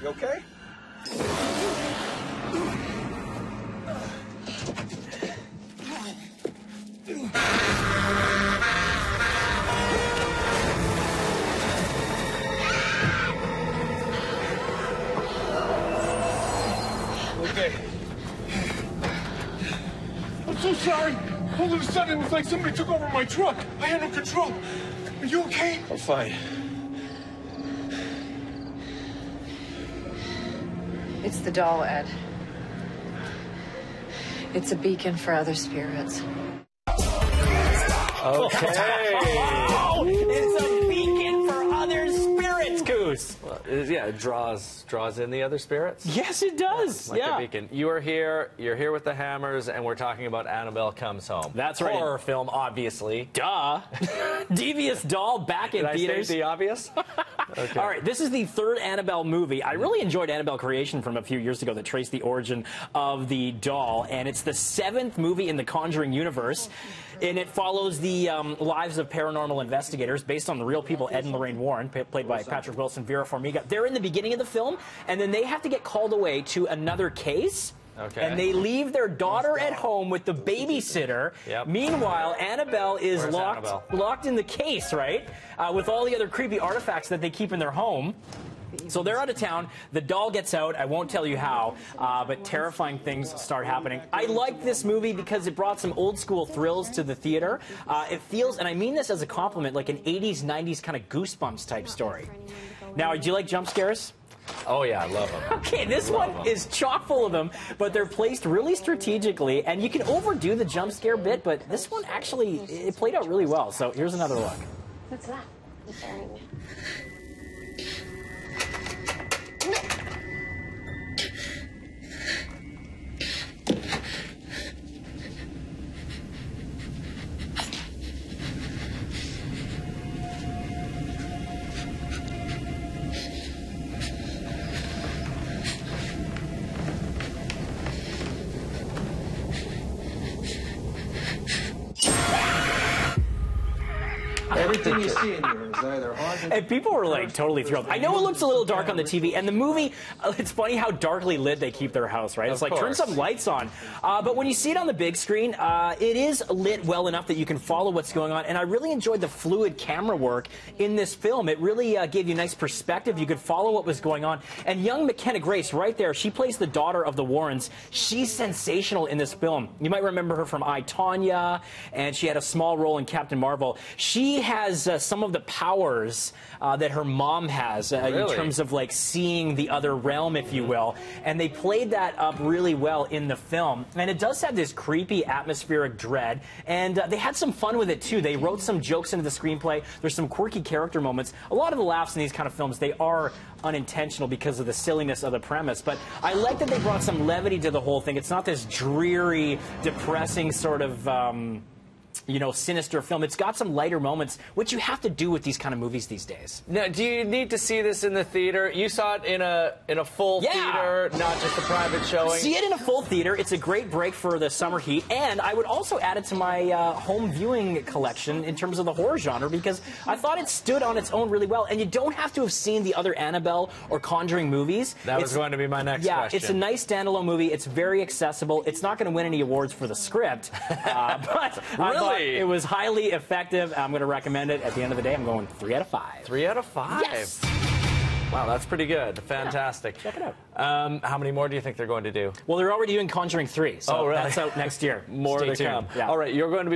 You okay? Okay. I'm so sorry. All of a sudden, it was like somebody took over my truck. I had no control. Are you okay? I'm fine. It's the doll, Ed. It's a beacon for other spirits. Okay. It's a beacon for other spirits, Goose. Well, yeah, it draws in the other spirits. Yes, it does. Like a beacon. You're here with the Hammers, and we're talking about Annabelle Comes Home. That's right. Horror film, obviously. Duh. Devious Doll back in Did theaters. I say the obvious? Okay. All right, this is the third Annabelle movie. I really enjoyed Annabelle Creation from a few years ago that traced the origin of the doll, and it's the 7th movie in the Conjuring universe, and it follows the lives of paranormal investigators based on the real people, Ed and Lorraine Warren, played by Patrick Wilson, Vera Farmiga. They're in the beginning of the film, and then they have to get called away to another case. Okay. And they leave their daughter at home with the babysitter. Yep. Meanwhile, Annabelle is locked in the case, right? With all the other creepy artifacts that they keep in their home. So they're out of town. The doll gets out. I won't tell you how, but terrifying things start happening. I liked this movie because it brought some old school thrills to the theater. It feels, and I mean this as a compliment, like an 80s, 90s kind of Goosebumps type story. Now, do you like jump scares? Oh, yeah, I love them. Okay, this one is chock full of them, but they're placed really strategically, and you can overdo the jump scare bit, but this one actually, it played out really well. So here's another look. What's that? It's staring at me. Everything you see in here is either haunted. And people were like totally thrilled. I know it looks a little dark on the TV, and the movie, it's funny how darkly lit they keep their house, right? It's like, turn some lights on. But when you see it on the big screen, it is lit well enough that you can follow what's going on. And I really enjoyed the fluid camera work in this film. It really gave you nice perspective. You could follow what was going on. And young McKenna Grace, right there, she plays the daughter of the Warrens. She's sensational in this film. You might remember her from I, Tonya, and she had a small role in Captain Marvel. She has some of the powers that her mom has in terms of like seeing the other realm, if you will. And they played that up really well in the film. And it does have this creepy atmospheric dread. And they had some fun with it, too. They wrote some jokes into the screenplay. There's some quirky character moments. A lot of the laughs in these kind of films, they are unintentional because of the silliness of the premise. But I like that they brought some levity to the whole thing. It's not this dreary, depressing sort of you know, sinister film. It's got some lighter moments, which you have to do with these kind of movies these days. Now, do you need to see this in the theater? You saw it in a full theater, not just a private showing? See it in a full theater. It's a great break for the summer heat, and I would also add it to my home viewing collection in terms of the horror genre, because I thought it stood on its own really well, and you don't have to have seen the other Annabelle or Conjuring movies. That was going to be my next question. Yeah, it's a nice standalone movie. It's very accessible. It's not going to win any awards for the script, but it was highly effective. I'm going to recommend it. At the end of the day, I'm going 3 out of 5. 3 out of 5? Yes. Wow, that's pretty good. Fantastic. Yeah, check it out. How many more do you think they're going to do? Well, they're already doing Conjuring 3, so that's out next year. More Stay to tuned. come. Yeah. All right, you're going to be